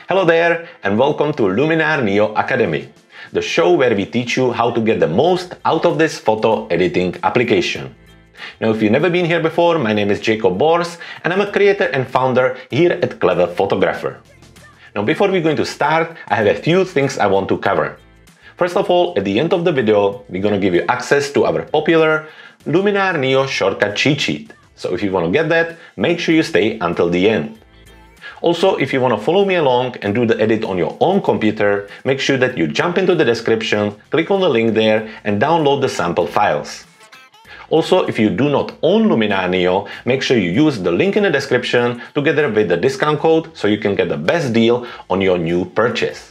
Hello there and welcome to Luminar NEO Academy, the show where we teach you how to get the most out of this photo editing application. Now, if you've never been here before, my name is Jakub and I'm a creator and founder here at Clever Photographer. Now, before we're going to start, I have a few things I want to cover. First of all, at the end of the video, we're going to give you access to our popular Luminar NEO shortcut cheat sheet. So if you want to get that, make sure you stay until the end. Also, if you want to follow me along and do the edit on your own computer, make sure that you jump into the description, click on the link there and download the sample files. Also, if you do not own Luminar NEO, make sure you use the link in the description together with the discount code so you can get the best deal on your new purchase.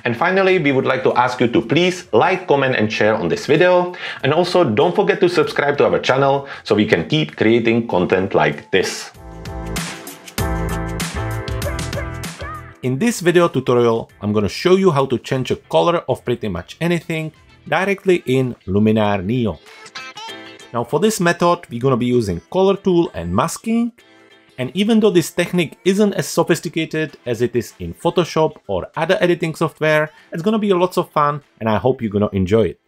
And finally, we would like to ask you to please like, comment and share on this video. And also don't forget to subscribe to our channel so we can keep creating content like this. In this video tutorial, I'm going to show you how to change the color of pretty much anything directly in Luminar NEO. Now for this method, we're going to be using color tool and masking. And even though this technique isn't as sophisticated as it is in Photoshop or other editing software, it's going to be lots of fun and I hope you're going to enjoy it.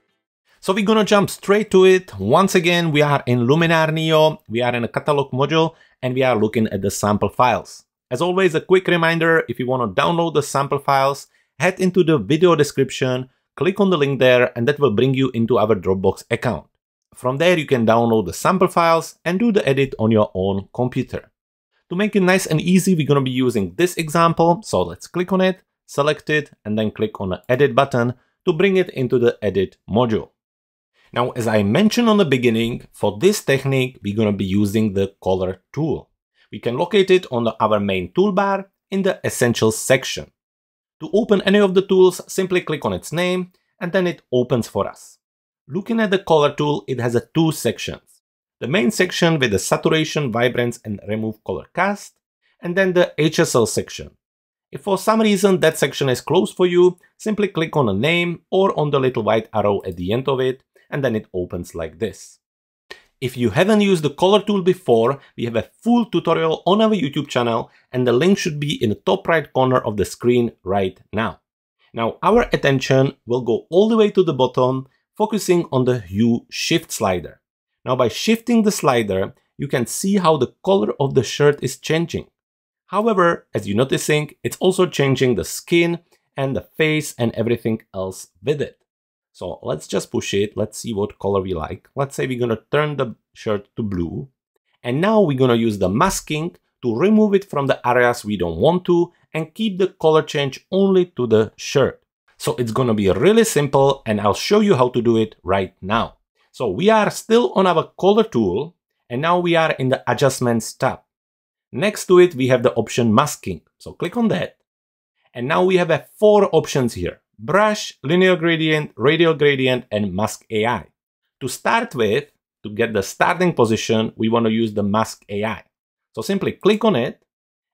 So we're going to jump straight to it. Once again, we are in Luminar NEO, we are in a catalog module and we are looking at the sample files. As always, a quick reminder, if you want to download the sample files, head into the video description, click on the link there, and that will bring you into our Dropbox account. From there, you can download the sample files and do the edit on your own computer. To make it nice and easy, we're going to be using this example. So let's click on it, select it, and then click on the edit button to bring it into the edit module. Now, as I mentioned on the beginning, for this technique, we're going to be using the color tool. We can locate it on our main toolbar in the Essentials section. To open any of the tools, simply click on its name and then it opens for us. Looking at the color tool, it has two sections. The main section with the saturation, vibrance and remove color cast, and then the HSL section. If for some reason that section is closed for you, simply click on the name or on the little white arrow at the end of it and then it opens like this. If you haven't used the color tool before, we have a full tutorial on our YouTube channel and the link should be in the top right corner of the screen right now. Now our attention will go all the way to the bottom, focusing on the hue shift slider. Now by shifting the slider, you can see how the color of the shirt is changing. However, as you're noticing, it's also changing the skin and the face and everything else with it. So let's just push it. Let's see what color we like. Let's say we're going to turn the shirt to blue. And now we're going to use the masking to remove it from the areas we don't want to and keep the color change only to the shirt. So it's going to be really simple and I'll show you how to do it right now. So we are still on our color tool and now we are in the adjustments tab. Next to it, we have the option masking. So click on that. And now we have 4 options here. Brush, linear gradient, radial gradient, and mask AI. To start with, to get the starting position, we want to use the mask AI. So simply click on it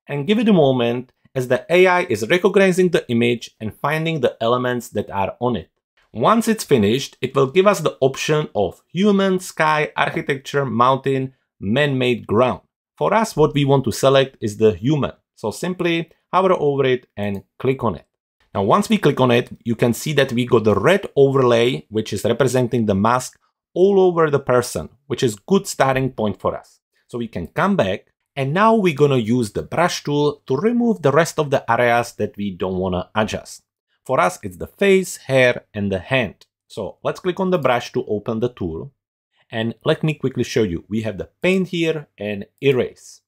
and give it a moment as the AI is recognizing the image and finding the elements that are on it. Once it's finished, it will give us the option of human, sky, architecture, mountain, man-made ground. For us, what we want to select is the human. So simply hover over it and click on it. Now, once we click on it, you can see that we got the red overlay, which is representing the mask all over the person, which is good starting point for us. So we can come back and now we're going to use the brush tool to remove the rest of the areas that we don't want to adjust. For us, it's the face, hair, and the hand. So let's click on the brush to open the tool. And let me quickly show you. We have the paint here and erase.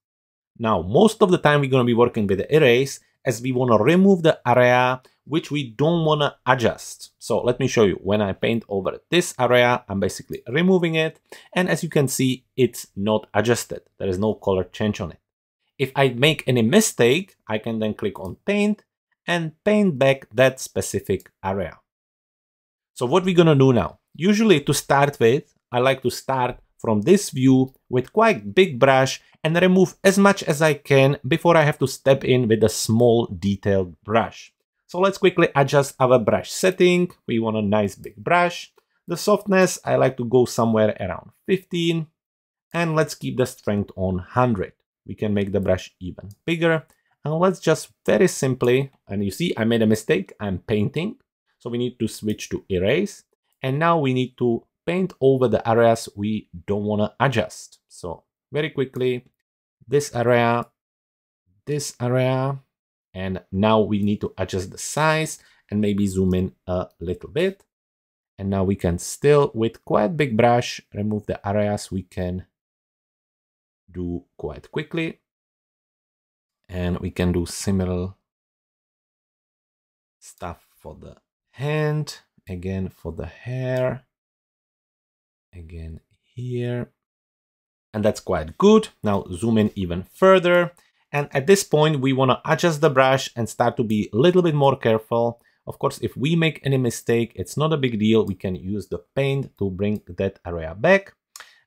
Now, most of the time we're going to be working with the erase as we want to remove the area which we don't want to adjust. So let me show you. When I paint over this area, I'm basically removing it. And as you can see, it's not adjusted. There is no color change on it. If I make any mistake, I can then click on paint and paint back that specific area. So what we're going to do now? Usually to start with, I like to start from this view with quite big brush and remove as much as I can before I have to step in with a small detailed brush. So let's quickly adjust our brush setting. We want a nice big brush. The softness, I like to go somewhere around 15. And let's keep the strength on 100. we can make the brush even bigger. And let's just very simply, and you see I made a mistake, I'm painting. So we need to switch to erase. And now we need to paint over the areas we don't want to adjust. So very quickly, this area, and now we need to adjust the size and maybe zoom in a little bit. And now we can still, with quite big brush, remove the areas we can do quite quickly. And we can do similar stuff for the hand, again for the hair, again here. And that's quite good. Now zoom in even further. And at this point, we want to adjust the brush and start to be a little bit more careful. Of course, if we make any mistake, it's not a big deal. We can use the paint to bring that area back.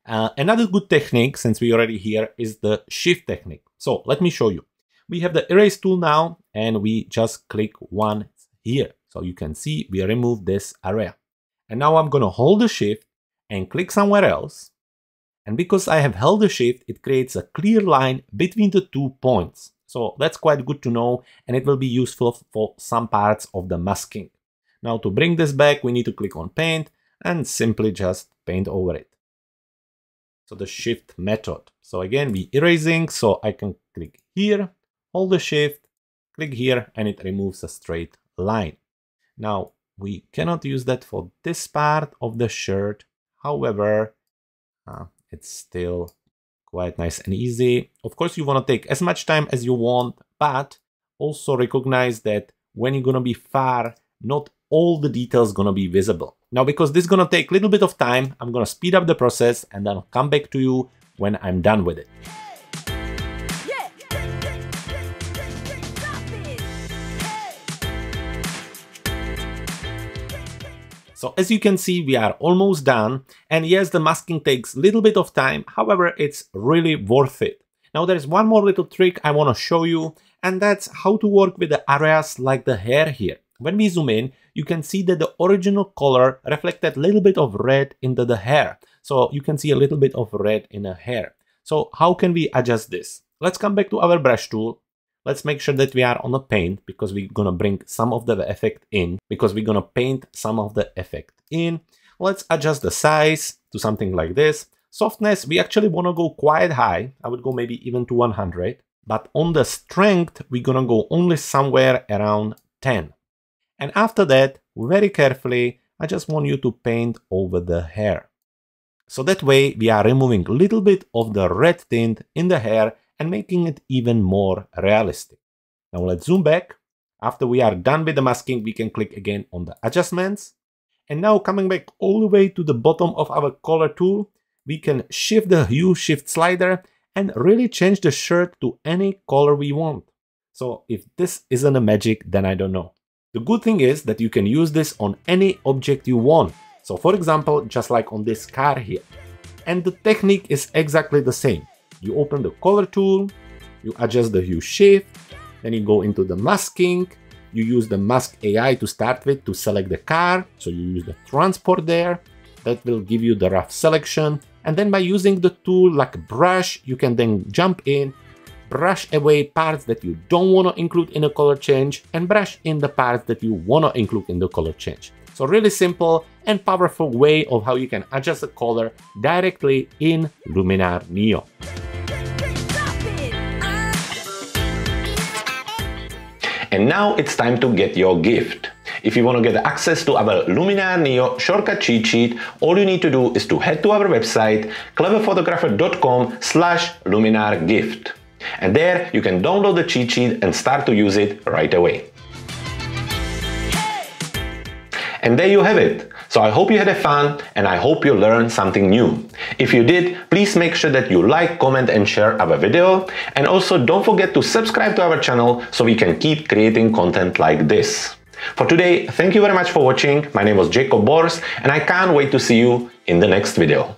Another good technique, since we're already here, is the shift technique. So let me show you. We have the erase tool now, and we just click once here. So you can see we remove this area. And now I'm going to hold the shift and click somewhere else. And because I have held the shift, it creates a clear line between the 2 points. So that's quite good to know, and it will be useful for some parts of the masking. Now to bring this back, we need to click on paint and simply just paint over it. So the shift method. So again, we erasing, so I can click here, hold the shift, click here, and it removes a straight line. Now we cannot use that for this part of the shirt. However, it's still quite nice and easy. Of course, you want to take as much time as you want, but also recognize that when you're going to be far, not all the details going to be visible. Now, because this is going to take a little bit of time, I'm going to speed up the process and then I'll come back to you when I'm done with it. So as you can see, we are almost done. And yes, the masking takes a little bit of time. However, it's really worth it. Now there's one more little trick I want to show you, and that's how to work with the areas like the hair here. When we zoom in, you can see that the original color reflected a little bit of red into the hair. So you can see a little bit of red in the hair. So how can we adjust this? Let's come back to our brush tool. Let's make sure that we are on the paint, because we're going to bring some of the effect in, because we're going to paint some of the effect in. Let's adjust the size to something like this. Softness, we actually want to go quite high. I would go maybe even to 100. But on the strength, we're going to go only somewhere around 10. And after that, very carefully, I just want you to paint over the hair. So that way, we are removing a little bit of the red tint in the hair and making it even more realistic. Now let's zoom back. After we are done with the masking, we can click again on the adjustments. And now coming back all the way to the bottom of our color tool, we can shift the hue shift slider and really change the shirt to any color we want. So if this isn't a magic, then I don't know. The good thing is that you can use this on any object you want. So for example, just like on this car here. And the technique is exactly the same. You open the color tool, you adjust the hue shift, then you go into the masking, you use the mask AI to start with to select the car, so you use the transport there, that will give you the rough selection, and then by using the tool like a brush, you can then jump in, brush away parts that you don't want to include in a color change, and brush in the parts that you want to include in the color change. So really simple and powerful way of how you can adjust the color directly in Luminar NEO. And now it's time to get your gift. If you want to get access to our Luminar NEO shortcut cheat sheet, all you need to do is to head to our website cleverphotographer.com/luminargift. And there you can download the cheat sheet and start to use it right away. And there you have it. So I hope you had fun and I hope you learned something new. If you did, please make sure that you like, comment and share our video. And also don't forget to subscribe to our channel so we can keep creating content like this. For today, thank you very much for watching. My name was Jakub and I can't wait to see you in the next video.